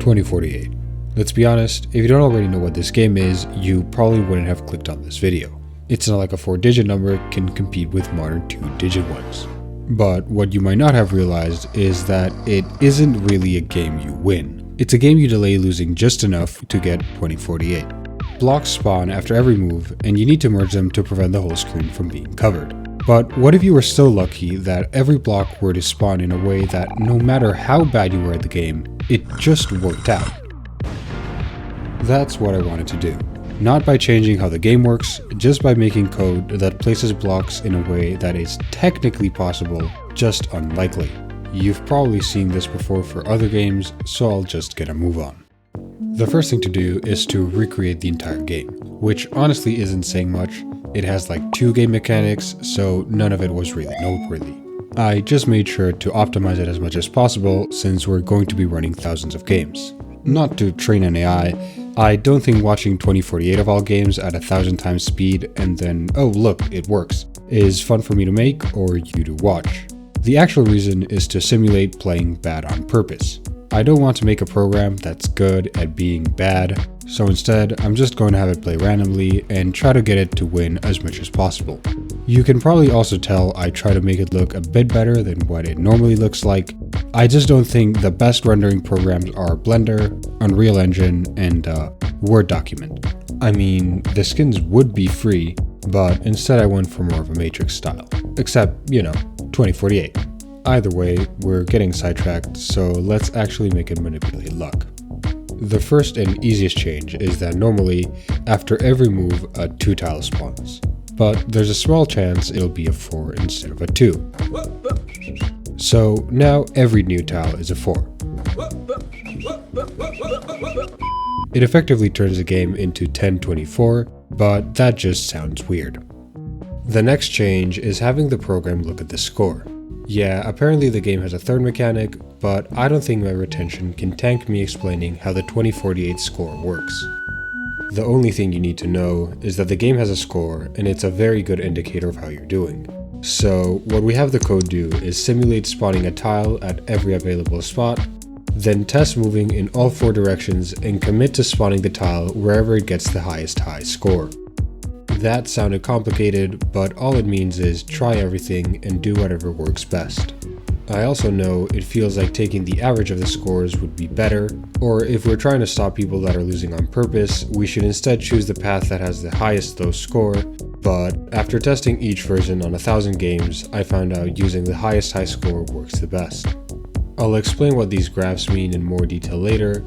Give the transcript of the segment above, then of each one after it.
2048. Let's be honest, if you don't already know what this game is, you probably wouldn't have clicked on this video. It's not like a 4-digit number can compete with modern 2-digit ones. But what you might not have realized is that it isn't really a game you win. It's a game you delay losing just enough to get 2048. Blocks spawn after every move, and you need to merge them to prevent the whole screen from being covered. But what if you were so lucky that every block were to spawn in a way that no matter how bad you were at the game, it just worked out? That's what I wanted to do. Not by changing how the game works, just by making code that places blocks in a way that is technically possible, just unlikely. You've probably seen this before for other games, so I'll just get a move on. The first thing to do is to recreate the entire game, which honestly isn't saying much. It has like 2 game mechanics, so none of it was really noteworthy. I just made sure to optimize it as much as possible since we're going to be running thousands of games. Not to train an AI, I don't think watching 2048 of all games at 1,000 times speed and then, oh look, it works, is fun for me to make or you to watch. The actual reason is to simulate playing bad on purpose. I don't want to make a program that's good at being bad, so instead I'm just going to have it play randomly and try to get it to win as much as possible. You can probably also tell I try to make it look a bit better than what it normally looks like. I just don't think the best rendering programs are Blender, Unreal Engine, and Word document. I mean, the skins would be free, but instead I went for more of a Matrix style. Except, 2048. Either way, we're getting sidetracked, so let's actually make it manipulate luck. The first and easiest change is that normally, after every move, a 2 tile spawns. But there's a small chance it'll be a 4 instead of a 2. So now every new tile is a 4. It effectively turns the game into 1024, but that just sounds weird. The next change is having the program look at the score. Yeah, apparently the game has a third mechanic, but I don't think my retention can tank me explaining how the 2048 score works. The only thing you need to know is that the game has a score, and it's a very good indicator of how you're doing. So what we have the code do is simulate spawning a tile at every available spot, then test moving in all 4 directions and commit to spawning the tile wherever it gets the highest high score. That sounded complicated, but all it means is try everything and do whatever works best. I also know it feels like taking the average of the scores would be better, or if we're trying to stop people that are losing on purpose, we should instead choose the path that has the highest low score, but after testing each version on 1,000 games, I found out using the highest high score works the best. I'll explain what these graphs mean in more detail later.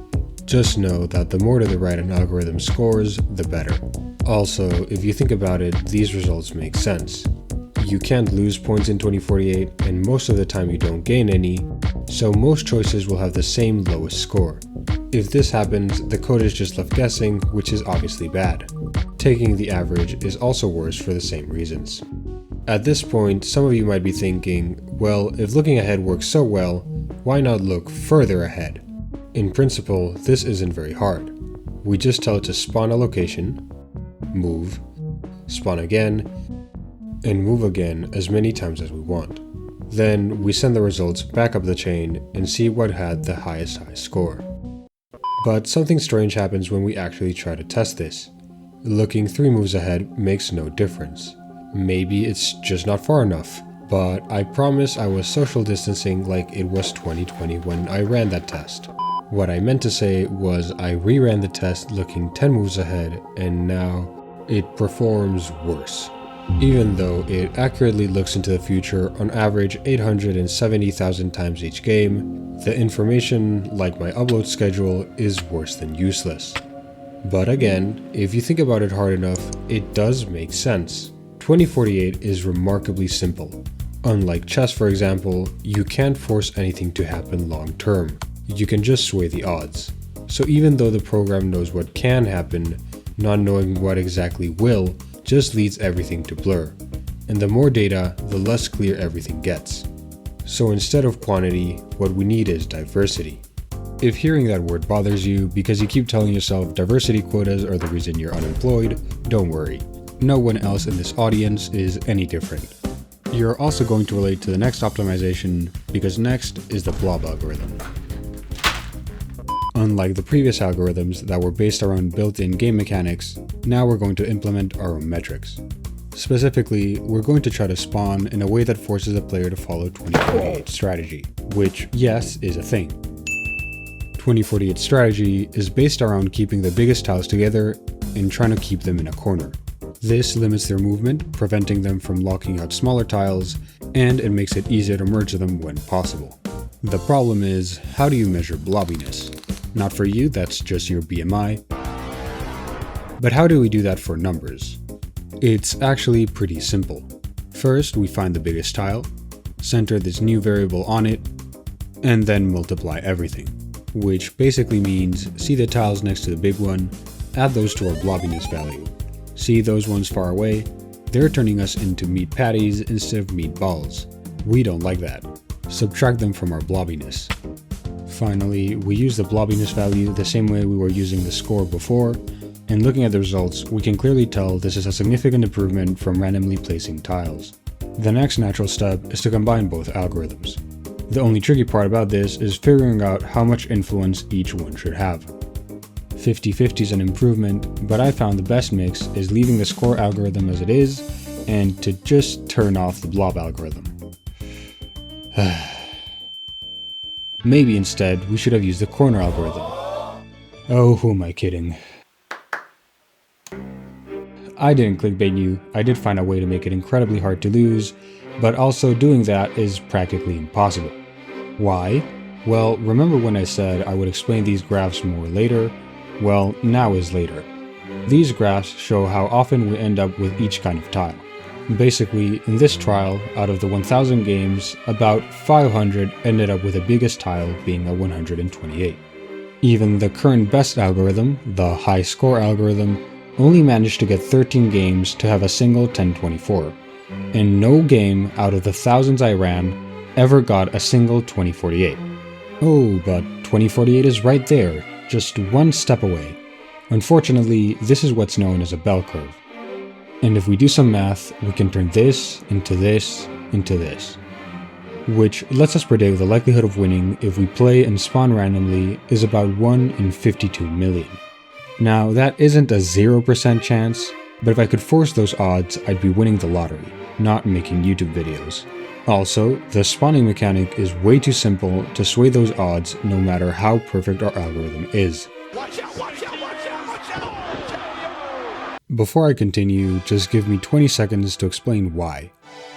Just know that the more to the right an algorithm scores, the better. Also, if you think about it, these results make sense. You can't lose points in 2048, and most of the time you don't gain any, so most choices will have the same lowest score. If this happens, the code is just left guessing, which is obviously bad. Taking the average is also worse for the same reasons. At this point, some of you might be thinking, well, if looking ahead works so well, why not look further ahead? In principle, this isn't very hard. We just tell it to spawn a location, move, spawn again, and move again as many times as we want. Then we send the results back up the chain and see what had the highest high score. But something strange happens when we actually try to test this. Looking 3 moves ahead makes no difference. Maybe it's just not far enough, but I promise I was social distancing like it was 2020 when I ran that test. What I meant to say was I reran the test looking 10 moves ahead, and now it performs worse. Even though it accurately looks into the future on average 870,000 times each game, the information, like my upload schedule, is worse than useless. But again, if you think about it hard enough, it does make sense. 2048 is remarkably simple. Unlike chess, for example, you can't force anything to happen long term. You can just sway the odds. So even though the program knows what can happen, not knowing what exactly will just leads everything to blur. And the more data, the less clear everything gets. So instead of quantity, what we need is diversity. If hearing that word bothers you because you keep telling yourself diversity quotas are the reason you're unemployed, don't worry. No one else in this audience is any different. You're also going to relate to the next optimization because next is the Blob algorithm. Unlike the previous algorithms that were based around built-in game mechanics, now we're going to implement our own metrics. Specifically, we're going to try to spawn in a way that forces the player to follow 2048 strategy, which, yes, is a thing. 2048 strategy is based around keeping the biggest tiles together and trying to keep them in a corner. This limits their movement, preventing them from locking out smaller tiles, and it makes it easier to merge them when possible. The problem is, how do you measure blobbiness? Not for you, that's just your BMI. But how do we do that for numbers? It's actually pretty simple. First, we find the biggest tile, center this new variable on it, and then multiply everything. Which basically means see the tiles next to the big one, add those to our blobbiness value. See those ones far away? They're turning us into meat patties instead of meatballs. We don't like that. Subtract them from our blobbiness. Finally, we use the blobbiness value the same way we were using the score before, and looking at the results, we can clearly tell this is a significant improvement from randomly placing tiles. The next natural step is to combine both algorithms. The only tricky part about this is figuring out how much influence each one should have. 50-50 is an improvement, but I found the best mix is leaving the score algorithm as it is, and to just turn off the blob algorithm. Maybe instead we should have used the corner algorithm. Oh, who am I kidding? I didn't clickbait you, I did find a way to make it incredibly hard to lose, but also doing that is practically impossible. Why? Well, remember when I said I would explain these graphs more later? Well, now is later. These graphs show how often we end up with each kind of tile. Basically, in this trial, out of the 1000 games, about 500 ended up with the biggest tile being a 128. Even the current best algorithm, the high score algorithm, only managed to get 13 games to have a single 1024, and no game out of the thousands I ran ever got a single 2048. Oh, but 2048 is right there, just one step away. Unfortunately, this is what's known as a bell curve. And if we do some math, we can turn this into this into this. Which lets us predict the likelihood of winning if we play and spawn randomly is about 1 in 52 million. Now, that isn't a 0% chance, but if I could force those odds, I'd be winning the lottery, not making YouTube videos. Also, the spawning mechanic is way too simple to sway those odds no matter how perfect our algorithm is. Watch out, watch out, watch out, watch out! Before I continue, just give me 20 seconds to explain why.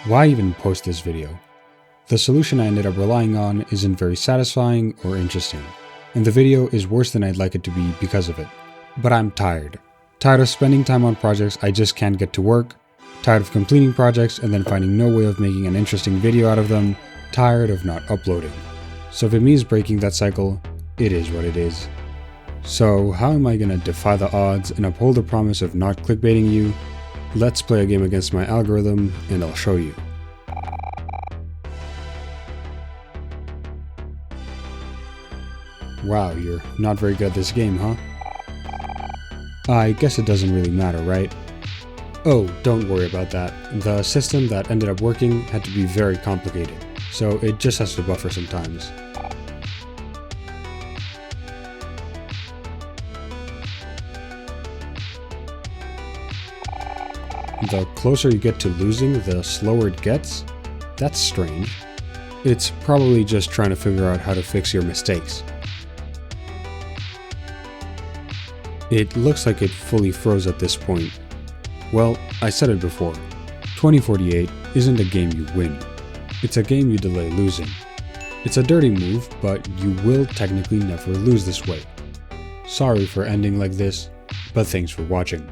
Why even post this video? The solution I ended up relying on isn't very satisfying or interesting, and the video is worse than I'd like it to be because of it. But I'm tired. Tired of spending time on projects I just can't get to work, tired of completing projects and then finding no way of making an interesting video out of them, tired of not uploading. So if it means breaking that cycle, it is what it is. So how am I gonna defy the odds and uphold the promise of not clickbaiting you? Let's play a game against my algorithm and I'll show you. Wow, you're not very good at this game, huh? I guess it doesn't really matter, right? Oh, don't worry about that. The system that ended up working had to be very complicated, so it just has to buffer sometimes. The closer you get to losing, the slower it gets? That's strange. It's probably just trying to figure out how to fix your mistakes. It looks like it fully froze at this point. Well, I said it before. 2048 isn't a game you win. It's a game you delay losing. It's a dirty move, but you will technically never lose this way. Sorry for ending like this, but thanks for watching.